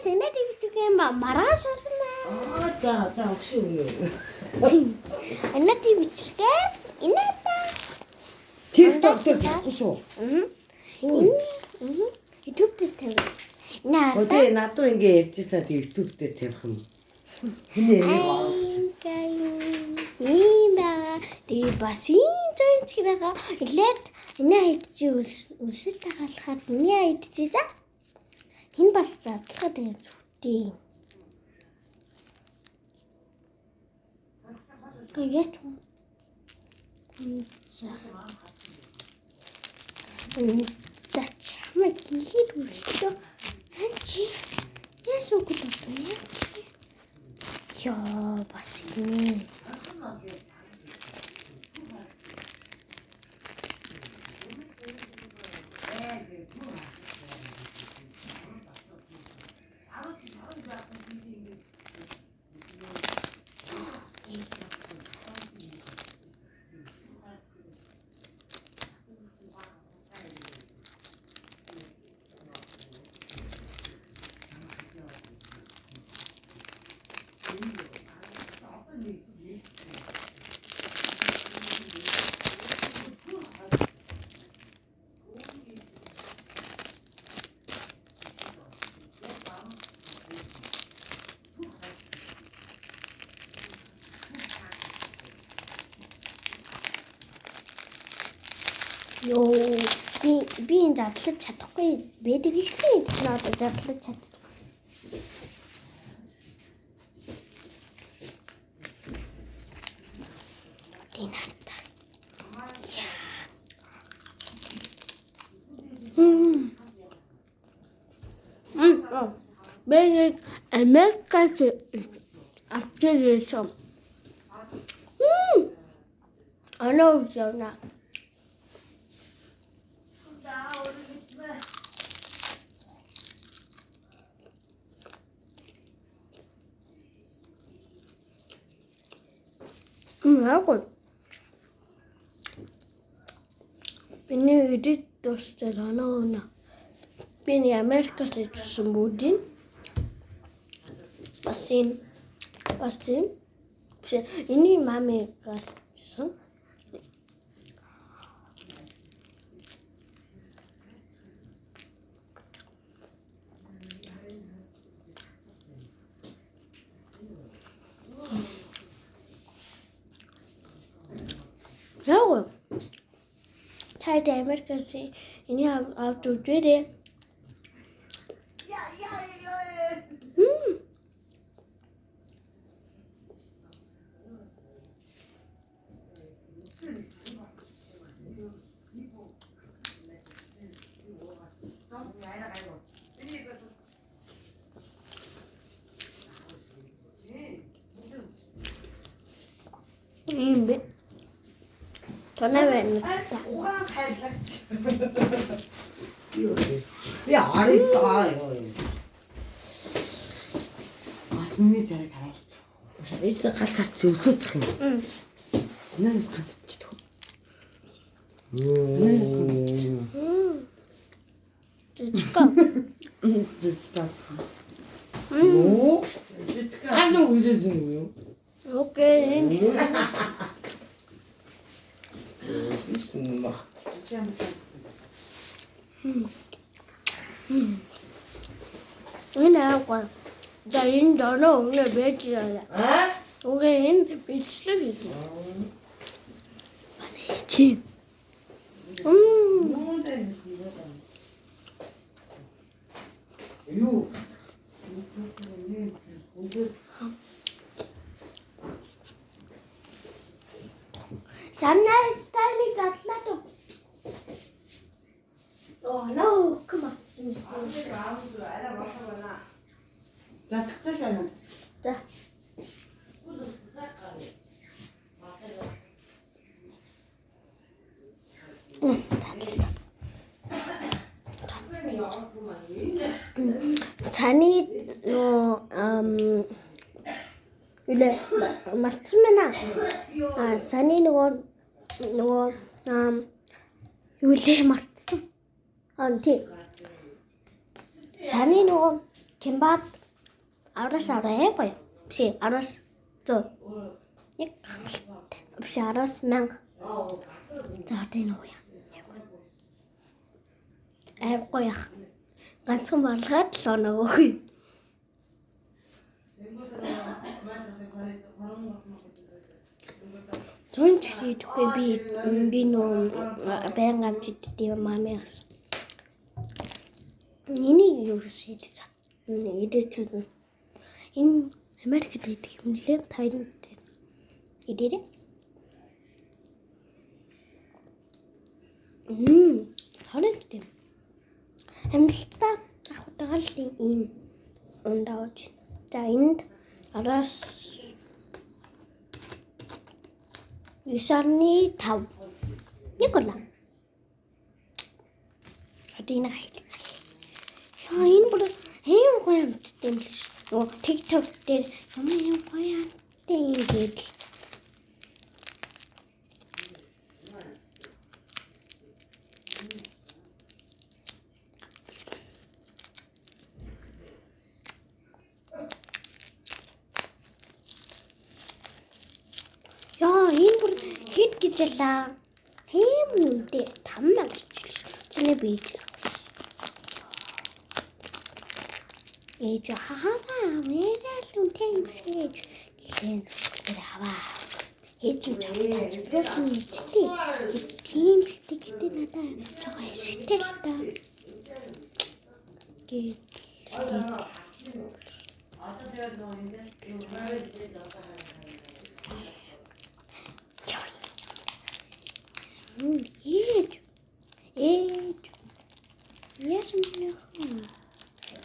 Сэнэ дэвчдэг юм ба маргааш харсан байна. За өгшөө өгөө. Энэ дэвчдэг. Энэ та. TikTok дээр тавихгүй шүү. YouTube дээр тавь. Өдөө над руу ингэ ярьжсэн тийм YouTube дээр тавих юм. Хинээ нэг оруулчих. Тэгээ бас ийм зэнчгэрээ илээд энэ хайдчи үлсэл тагаалахад миний хайдчи за энэ бас задлахад юм зүгтээ. Яач юм. За чамайг гихэд үлдээ. Анчи яасан үг вэ? Яа бас юм. Йоо би энэ задлаж чадахгүй байдаг гэсэн. Надад задлаж чаддаг. Тинарта. Бэг Америкас авчихсан. Анаа яна. Яагаад? Миний эдит тостэл анаа. Бини Америкас ирсэн бүгдийн бас энэ энийг мамигаас ирсэн. Яагаад? Тайд Америкас энийг авч үзээрэй. Ийм бэ. Тонаа байна. Ухаан хайрлагч. Юу вэ? Би арайгаа ёо. Бас миний зэрэг хараач. Эцэг галзаас чи өсөөх юм. Нээс галзаж гэдэг. Тэчка. Оо. Тэчка. Ано үзэж юм. Окей. Бисмилlah мах. Энэ аа. За энэ доноо өнөө байж яа. Окей энэ бичлэг хийх. Чи. Юу? Санаа таны задлаад уу? Ноо коматсан юм. За тэгцээ байна. За. Цаны үлээ марцсан байна. Саны нөгөө юу лээ марцсан. Тийм. Саны нөгөө 김밥 알았어 해봐요. 혹시 알았어 저 혹시 알았으면 저한테 놓아요. 알 거야. ганцхан болгоод л оноогүй. Тон чирэхгүй би нөө баян авч идэх мамаас. Энийг юу хийж чад. Идэж чад. Энэ Америкт идэх юм лээ Тайланд дээр. Идэрэ. Харин тийм. Амлалтаа ахутагаа л ийм ундааж. За энд араас 9.5 Никола. Одина хэлцгээ. Яа энэ бүр хэм гоё амттай юм биш. Нөгөө TikTok дээр юм гоё амттай юм гээл. Яа энэ бүр хит гэж ялаа. Хэм үнэтэй 5,000 гэж чиний бий. Ээж хахаа мэрэл үнтэй юм шиг гэн аваа. Ээж нь чамтай зөвхөн мэдтий. Тийм бэлтэй гэдэг надаа жоо ашигтай л та. Гээ. Ээж. Яасан бэ?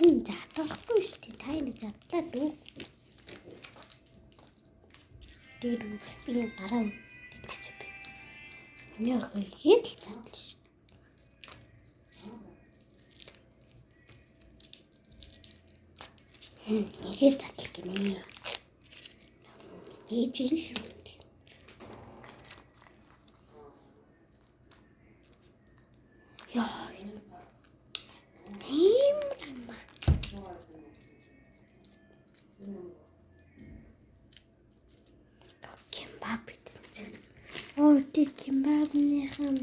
За тахгүй шүү дээ. Та энэ задлаа дүү. Дээд би дараа гэж би. Нөө хэд л задлаа шүү. Ихэд задлаа гинэ. Ээж л яа. 김밥 진짜. 어디 김밥이 한.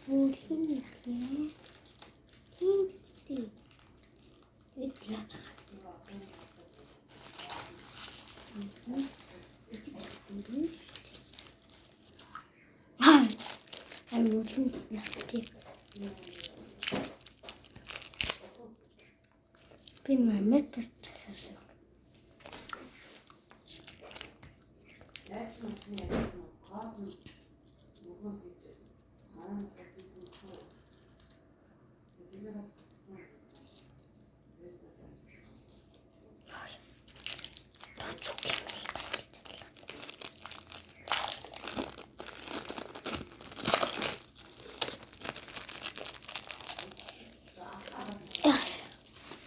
우리 김치. 이디야 무슨 약지? 비만 맥주 찾았어.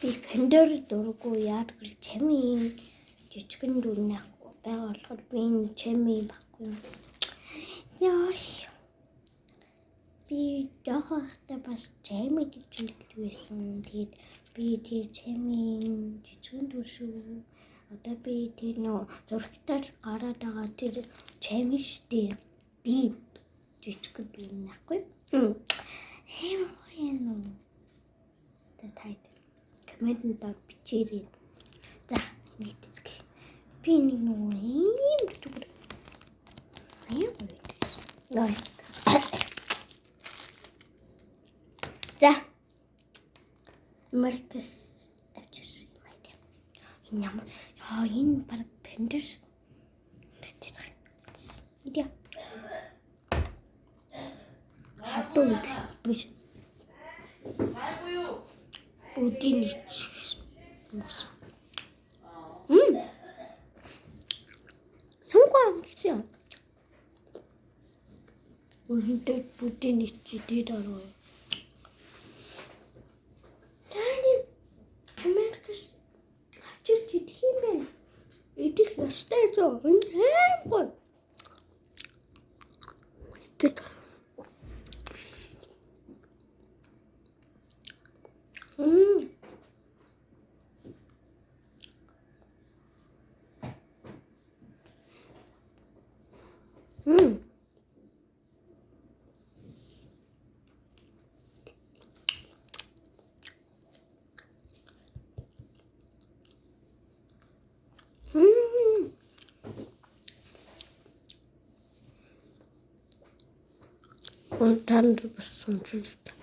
Би пендер дургу яад гэр чамийн жижигэн дүрнэх байгаа болохоор би энэ чамийн баггүй. Яа. Би жохохтой бас чамийн гэж хэлдэг байсан. Тэгээд би тэр чамийн жижигэн дүр шүү. Одоо би тэр нөө зургатаар гараад байгаа тэр чамийн штэ. Би жижигэн дүрнэхгүй. Хэм хойно. Тэт комментээр бичээрэй. За, мэдцгээ. Би нэг нөгөө юм чугар. Аяа гоё. За. Маркс авчирсан юм аа. Энэ ямар яа энэ баг пендер. Идэ. Хатуу биш. Будин ич. Хамгаа гэсэн. Үнэндээ будин ич дээд ороо. Таны Америкс авчирч идэх юм байна. Идэх ёстой зөө. Энэ хэмгүй. Танд бас сонирхолтой.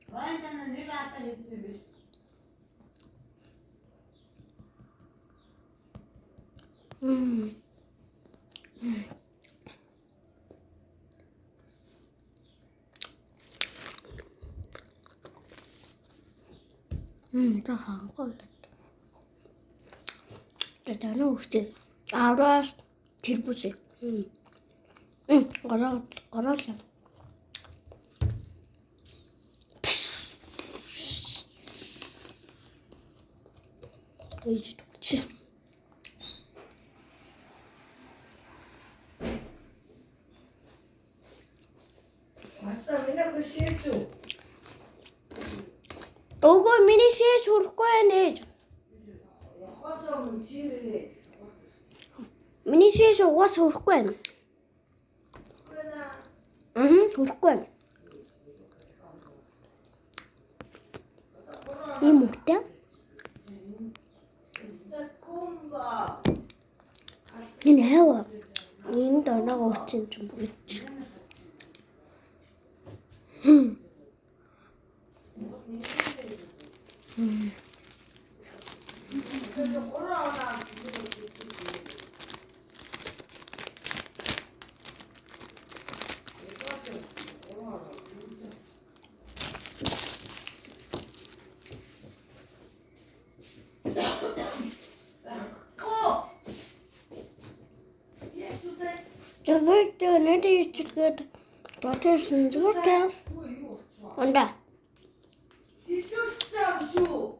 Вайнтана нэг атаа хийсэн биш. Та хангал. Тэтэно үстэй. Авраас тэр бүсээ. Гараа. Ээж чи. Мата минь хөшөөсөө. Өгөө миний шээ сурахгүй байна ээж. Хосоо мөн ширээ. Миний шээ угаас сурахгүй байна. Сурахгүй байна. Ийм үгтэй. Комба. Энэ хэваа. Энэ доног уучсан юм биш. 저걸 또 내리 찍어도 도대체 누구야? 온다. Тэтгэж чам шүү.